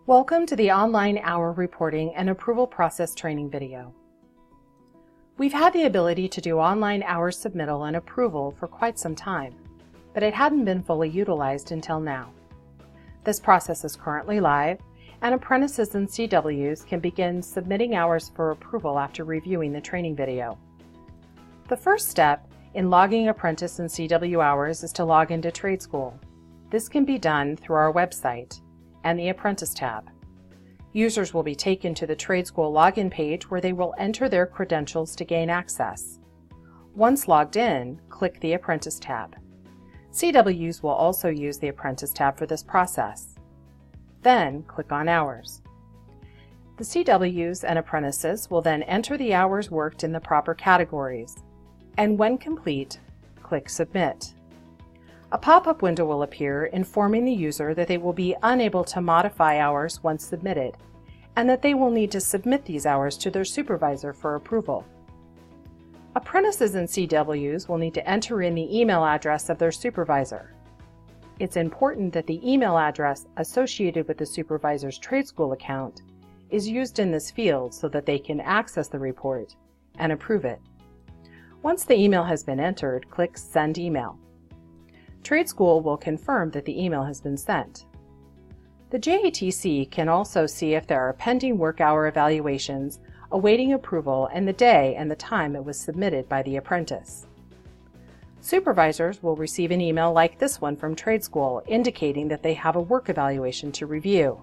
Welcome to the online hour reporting and approval process training video. We've had the ability to do online hours submittal and approval for quite some time, but it hadn't been fully utilized until now. This process is currently live, and apprentices and CWs can begin submitting hours for approval after reviewing the training video. The first step in logging apprentice and CW hours is to log into Trade School. This can be done through our website and the Apprentice tab. Users will be taken to the Trade School login page where they will enter their credentials to gain access. Once logged in, click the Apprentice tab. CWs will also use the Apprentice tab for this process. Then click on Hours. The CWs and apprentices will then enter the hours worked in the proper categories, and when complete, click Submit. A pop-up window will appear informing the user that they will be unable to modify hours once submitted, and that they will need to submit these hours to their supervisor for approval. Apprentices and CWs will need to enter in the email address of their supervisor. It's important that the email address associated with the supervisor's Trade School account is used in this field so that they can access the report and approve it. Once the email has been entered, click Send Email. Trade School will confirm that the email has been sent. The JATC can also see if there are pending work hour evaluations awaiting approval and the day and the time it was submitted by the apprentice. Supervisors will receive an email like this one from Trade School indicating that they have a work evaluation to review.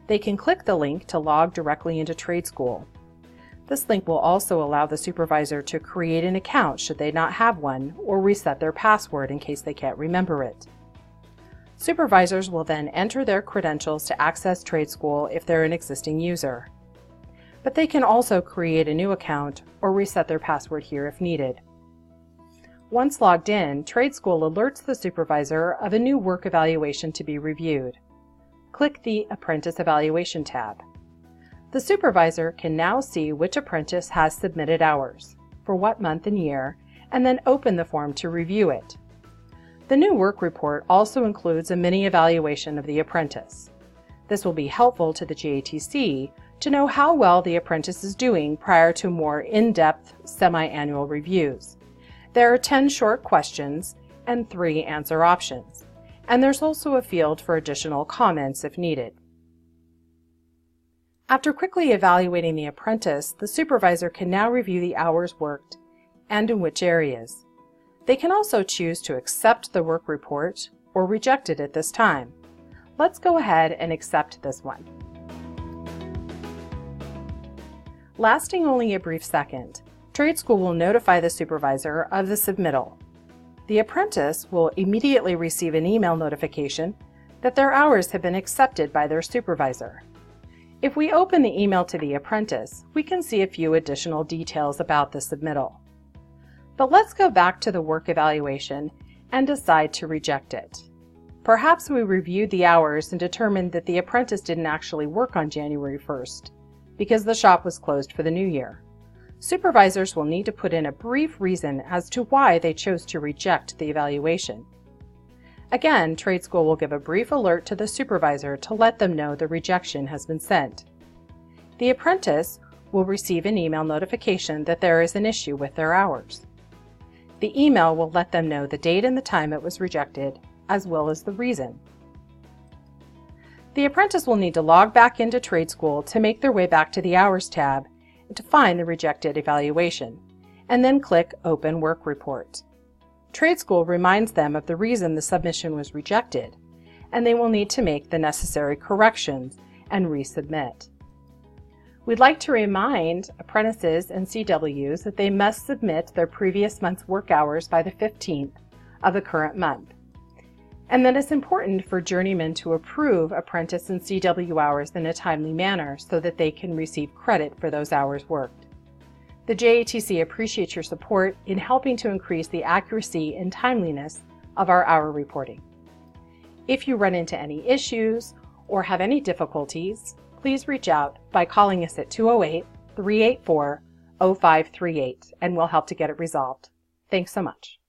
They can click the link to log directly into Trade School. This link will also allow the supervisor to create an account should they not have one, or reset their password in case they can't remember it. Supervisors will then enter their credentials to access Trade School if they're an existing user. But they can also create a new account or reset their password here if needed. Once logged in, Trade School alerts the supervisor of a new work evaluation to be reviewed. Click the Apprentice Evaluation tab. The supervisor can now see which apprentice has submitted hours, for what month and year, and then open the form to review it. The new work report also includes a mini evaluation of the apprentice. This will be helpful to the JATC to know how well the apprentice is doing prior to more in-depth semi-annual reviews. There are 10 short questions and 3 answer options, and there's also a field for additional comments if needed. After quickly evaluating the apprentice, the supervisor can now review the hours worked and in which areas. They can also choose to accept the work report or reject it at this time. Let's go ahead and accept this one. Lasting only a brief second, Trade School will notify the supervisor of the submittal. The apprentice will immediately receive an email notification that their hours have been accepted by their supervisor. If we open the email to the apprentice, we can see a few additional details about the submittal. But let's go back to the work evaluation and decide to reject it. Perhaps we reviewed the hours and determined that the apprentice didn't actually work on January 1st because the shop was closed for the new year. Supervisors will need to put in a brief reason as to why they chose to reject the evaluation. Again, Trade School will give a brief alert to the supervisor to let them know the rejection has been sent. The apprentice will receive an email notification that there is an issue with their hours. The email will let them know the date and the time it was rejected, as well as the reason. The apprentice will need to log back into Trade School to make their way back to the Hours tab and to find the rejected evaluation, and then click Open Work Report. Trade School reminds them of the reason the submission was rejected, and they will need to make the necessary corrections and resubmit. We'd like to remind apprentices and CWs that they must submit their previous month's work hours by the 15th of the current month, and that it's important for journeymen to approve apprentice and CW hours in a timely manner so that they can receive credit for those hours worked. The JATC appreciates your support in helping to increase the accuracy and timeliness of our hour reporting. If you run into any issues or have any difficulties, please reach out by calling us at 208-384-0538 and we'll help to get it resolved. Thanks so much.